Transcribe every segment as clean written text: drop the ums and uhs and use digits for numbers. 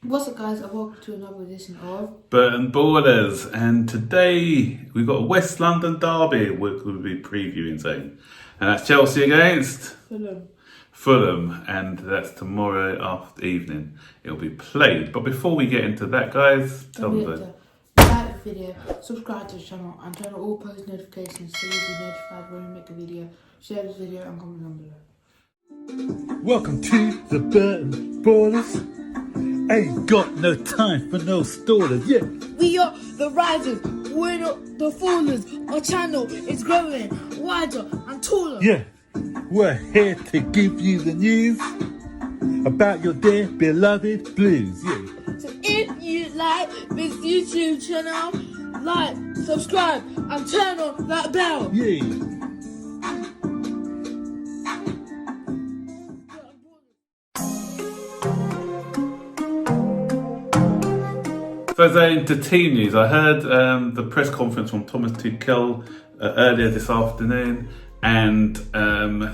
What's up, guys, and welcome to another edition of Burton Borders, and today we've got a West London derby we're going to be previewing, Zane, and that's Chelsea against Fulham, and that's tomorrow after evening. It'll be played. But before we get into that, guys, tell them like the video, subscribe to the channel, and turn on all post notifications so you'll be notified when we make a video. Share this video and comment down below. Welcome to the Burton Borders. Ain't got no time for no stallers, yeah. We are the risers, we're not the fallers. Our channel is growing wider and taller. Yeah, we're here to give you the news about your dear beloved Blues, yeah. So if you like this YouTube channel, like, subscribe, and turn on that bell. Yeah. So, Zane, to team news, I heard the press conference from Thomas Tuchel earlier this afternoon, and the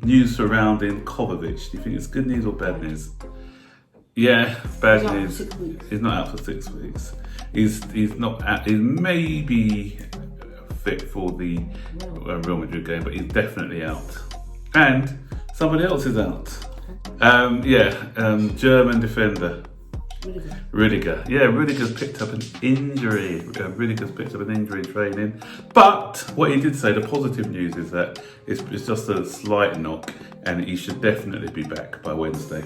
news surrounding Kovacic. Do you think it's good news or bad news? Yeah, bad news. He's not out for 6 weeks. He's not out. He may be fit for the Real Madrid game, but he's definitely out. And somebody else is out. German defender. Rudiger. Yeah, Rudiger's picked up an injury. Rudiger's picked up an injury in training. But what he did say, the positive news is that it's just a slight knock and he should definitely be back by Wednesday.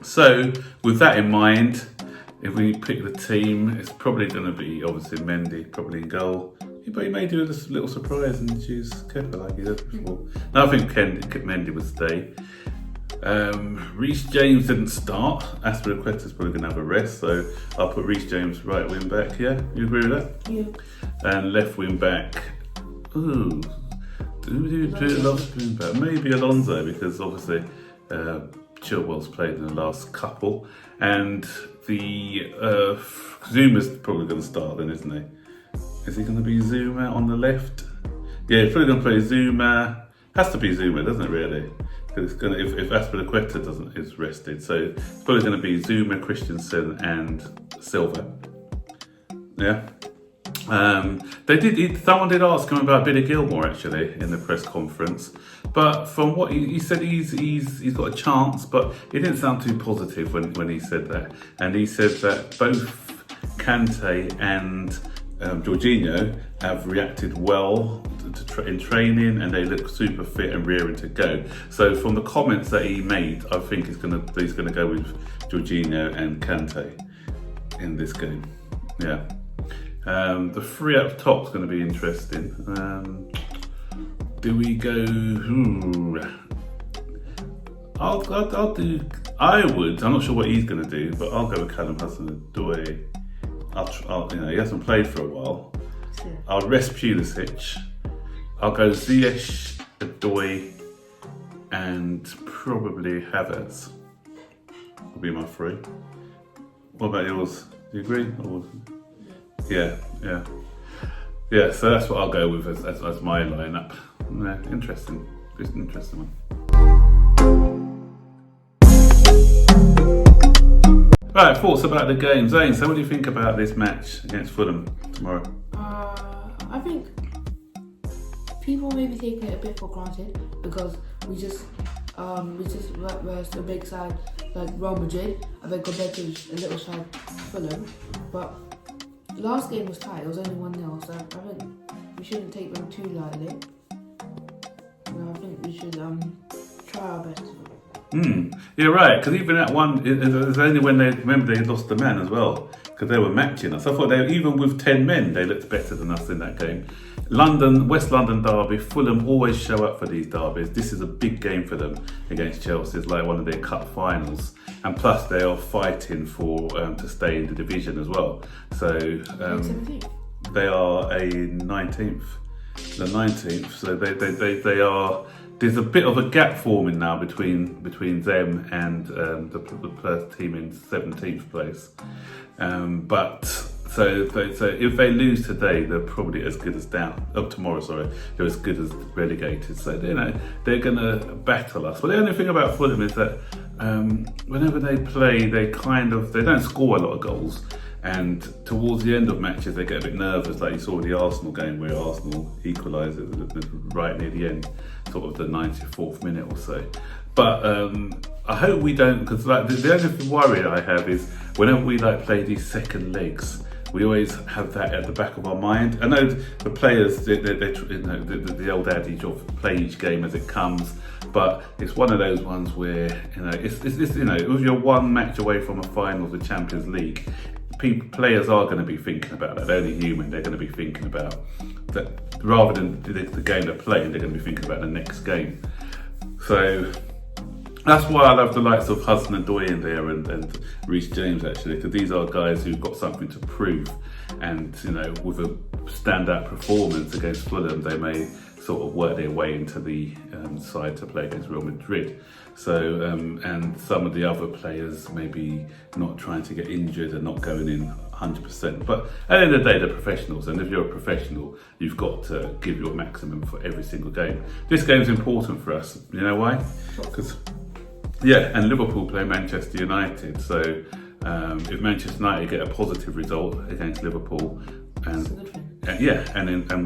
So, with that in mind, if we pick the team, it's probably going to be obviously Mendy, probably in goal. But he may do a little surprise and choose Kepa like he did before. No, I think Mendy would stay. Reece James didn't start. Aspilicueta's probably going to have a rest, so I'll put Reece James right wing back. Yeah, you agree with that? Yeah. And left wing back. Ooh, do left wing back? Maybe Alonso, because obviously Chilwell's played in the last couple, and the Zuma's probably going to start then, isn't he? Is he going to be Zuma on the left? Yeah, he's probably going to play Zuma. Has to be Zuma, doesn't it? Really? Because it's going to, if Aspilicueta is rested, so it's probably going to be Zuma, Christensen, and Silva. Yeah. Someone did ask him about Billy Gilmore actually in the press conference, but from what he said, he's got a chance, but he didn't sound too positive when he said that. And he said that both Kante and Jorginho have reacted well in training, and they look super fit and rearing to go. So from the comments that he made, I think he's gonna go with Jorginho and Kante in this game. Yeah. The three up top is going to be interesting. Do we go? I'll do. I would. I'm not sure what he's going to do, but I'll go with Callum Hudson-Odoi. He hasn't played for a while. Sure. I'll rest Pulisic. I'll go Ziyech, Odoi, and probably Havertz. Will be my three. What about yours? Do you agree? Or... Yeah. So that's what I'll go with as my lineup. Yeah, interesting. It's an interesting one. Right, thoughts about the game, Zane. So, what do you think about this match against Fulham tomorrow? I think people may be taking it a bit for granted because we just versed a big side like Real Madrid, and then compared to a little side Fulham. But last game was tight. It was only 1-0, so I think we shouldn't take them too lightly. I think we should try our best. Yeah, right. Because even at one, it was only when they lost the man as well, because they were matching us. I thought even with 10 men, they looked better than us in that game. West London derby. Fulham always show up for these derbies. This is a big game for them against Chelsea. It's like one of their cup finals, and plus they are fighting for to stay in the division as well. So they are a 19th. The 19th. So they are. There's a bit of a gap forming now between them and the team in 17th place. But So if they lose today, they're probably as good as down. Tomorrow, sorry, they're as good as relegated. So they're gonna battle us. But the only thing about Fulham is that whenever they play, they don't score a lot of goals. And towards the end of matches, they get a bit nervous, like you saw with the Arsenal game where Arsenal equalised right near the end, sort of the 94th minute or so. But I hope we don't, because like the only worry I have is whenever we play these second legs, we always have that at the back of our mind. I know the players, the old adage of play each game as it comes, but it's one of those ones where if you're one match away from a final of the Champions League, players are going to be thinking about that. They're only human. They're going to be thinking about that rather than the game they're playing. They're going to be thinking about the next game. So that's why I love the likes of Hudson-Odoi in there and Reece James, actually, because these are guys who've got something to prove. And with a standout performance against Fulham, they may sort of work their way into the side to play against Real Madrid. So and some of the other players maybe not trying to get injured and not going in 100%. But at the end of the day, they're professionals, and if you're a professional, you've got to give your maximum for every single game. This game's important for us. You know why? Because and Liverpool play Manchester United. So if Manchester United get a positive result against Liverpool, and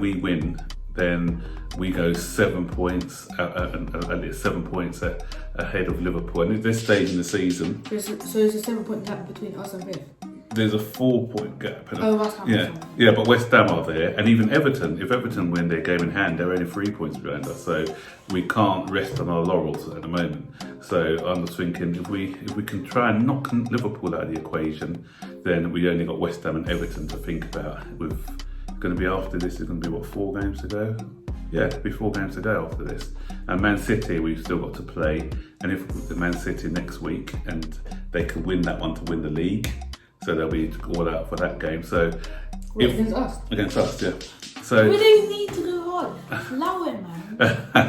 we win, then we go 7 points, at least 7 points ahead of Liverpool. And at this stage in the season, So there's a 7 point gap between us and fifth. there's a 4 point gap. West Ham. Yeah, but West Ham are there, and even Everton. If Everton win their game in hand, they're only 3 points behind us. So we can't rest on our laurels at the moment. So I'm just thinking, if we can try and knock Liverpool out of the equation, then we only got West Ham and Everton to think about. Going to be after this, is going to be 4 games to go? Yeah, it'll be 4 games to go after this. And Man City, we've still got to play. And if the Man City next week, and they can win that one to win the league, so they'll be all out for that game. So Against us? Against us, yeah. So We don't even need to go hard. Allow it, man. We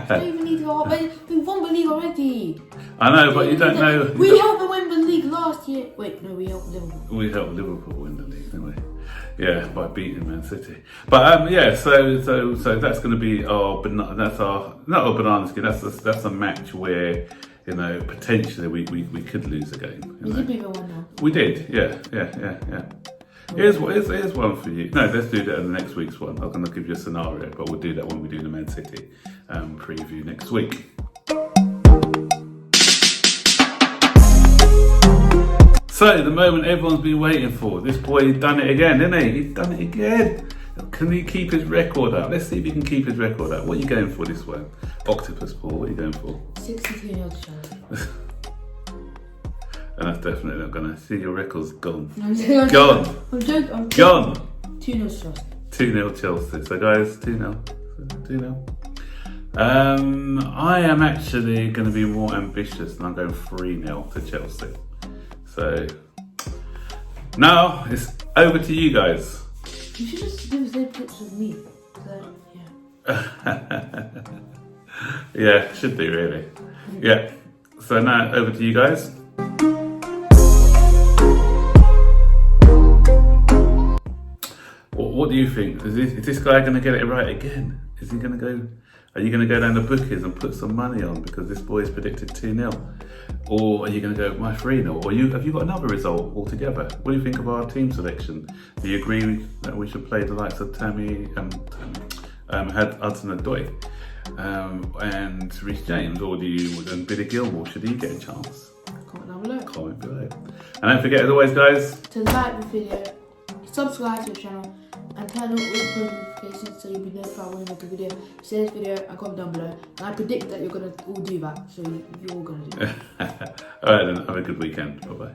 don't even need to go hard. We won the league already. I know, but you don't know. We helped them win the league last year. Wait, no, we helped Liverpool. We helped Liverpool win the league, didn't we? Yeah, by beating Man City. But so that's going to be not our banana skin. That's a match where potentially we could lose a game. We did beat them 1-0. We did, yeah. Here's one for you. No, let's do that in the next week's one. I'm going to give you a scenario, but we'll do that when we do the Man City preview next week. So, the moment everyone's been waiting for. This boy, he's done it again, isn't he? He's done it again. Can he keep his record up? Let's see if he can keep his record up. What are you going for this one? Octopus Paul, what are you going for? 62-0 shot. And that's definitely not going to... See, your record's gone. I'm joking. Gone. I'm joking. Gone. 2-0 Chelsea. 2-0 Chelsea. So, guys, 2-0. 2-0. I am actually going to be more ambitious, and I'm going 3-0 to Chelsea. So now it's over to you guys. You should just do the same clips with me. So, yeah. Yeah, should do really. Yeah. So now over to you guys. What do you think? Is this guy going to get it right again? Is he going to go? Are you going to go down the bookies and put some money on because this boy's predicted 2-0? Or are you going to go my 3-0? Or have you got another result altogether? What do you think of our team selection? Do you agree that we should play the likes of Tammy had Hudson-Odoi and Reece James, or and Billy Gilmore, should he get a chance? Comment down below. Comment below. And don't forget, as always, guys, to like the video, subscribe to the channel, and turn on all the notifications so you'll be notified when I make a video. Share this video and comment down below. And I predict that you're going to all do that, so you're all going to do that. Alright then, have a good weekend. Bye bye.